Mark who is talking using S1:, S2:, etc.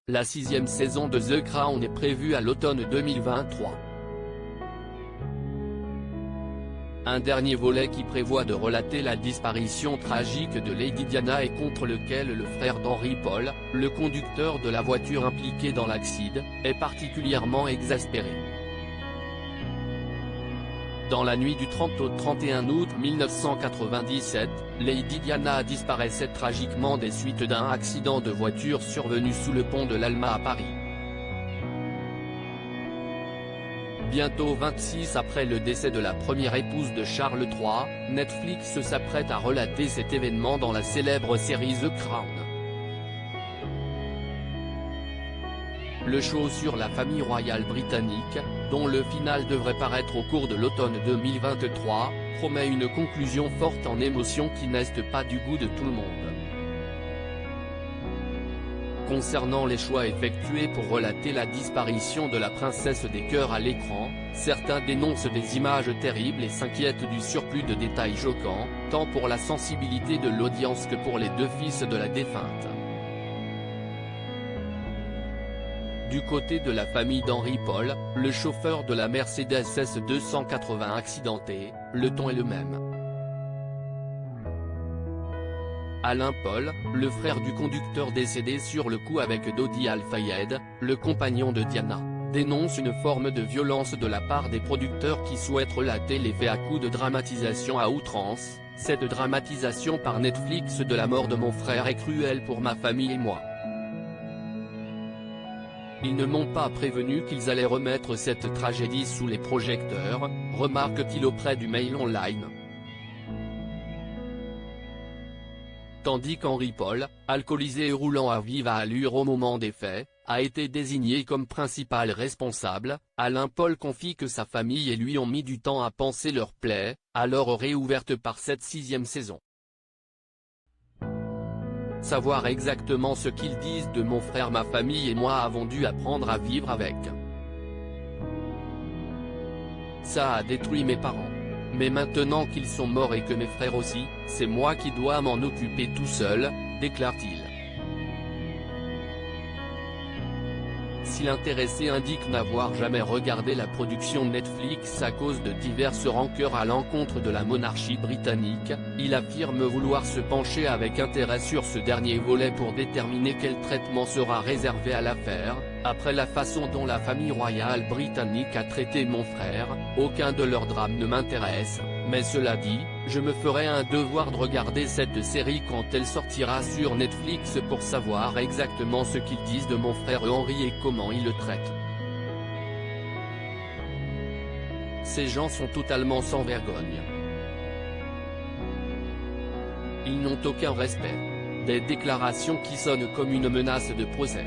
S1: La 6e saison de The Crown est prévue à l'automne 2023. Un dernier volet qui prévoit de relater la disparition tragique de Lady Diana et contre lequel le frère d'Henry Paul, le conducteur de la voiture impliquée dans l'accident, est particulièrement exaspéré. Dans la nuit du 30 au 31 août 1997, Lady Diana disparaissait tragiquement des suites d'un accident de voiture survenu sous le pont de l'Alma à Paris. Bientôt 26 après le décès de la première épouse de Charles III, Netflix s'apprête à relater cet événement dans la célèbre série The Crown. Le show sur la famille royale britannique, dont le final devrait paraître au cours de l'automne 2023, promet une conclusion forte en émotions qui n'est pas du goût de tout le monde. Concernant les choix effectués pour relater la disparition de la princesse des cœurs à l'écran, certains dénoncent des images terribles et s'inquiètent du surplus de détails choquants, tant pour la sensibilité de l'audience que pour les deux fils de la défunte. Du côté de la famille d'Henry Paul, le chauffeur de la Mercedes S280 accidentée, le ton est le même. Alain Paul, le frère du conducteur décédé sur le coup avec Dodi Al-Fayed, le compagnon de Diana, dénonce une forme de violence de la part des producteurs qui souhaitent relater les faits à coups de dramatisation à outrance. Cette dramatisation par Netflix de la mort de mon frère est cruelle pour ma famille et moi. Ils ne m'ont pas prévenu qu'ils allaient remettre cette tragédie sous les projecteurs, remarque-t-il auprès du Mail Online. Tandis qu'Henry Paul, alcoolisé et roulant à vive allure au moment des faits, a été désigné comme principal responsable, Alain Paul confie que sa famille et lui ont mis du temps à panser leur plaie, alors réouverte par cette 6e saison. Savoir exactement ce qu'ils disent de mon frère, ma famille et moi avons dû apprendre à vivre avec. Ça a détruit mes parents. Mais maintenant qu'ils sont morts et que mes frères aussi, c'est moi qui dois m'en occuper tout seul, déclare-t-il. Si l'intéressé indique n'avoir jamais regardé la production Netflix à cause de diverses rancœurs à l'encontre de la monarchie britannique, il affirme vouloir se pencher avec intérêt sur ce dernier volet pour déterminer quel traitement sera réservé à l'affaire. Après la façon dont la famille royale britannique a traité mon frère, aucun de leurs drames ne m'intéresse, mais cela dit, je me ferai un devoir de regarder cette série quand elle sortira sur Netflix pour savoir exactement ce qu'ils disent de mon frère Henry et comment ils le traitent. Ces gens sont totalement sans vergogne. Ils n'ont aucun respect. Des déclarations qui sonnent comme une menace de procès.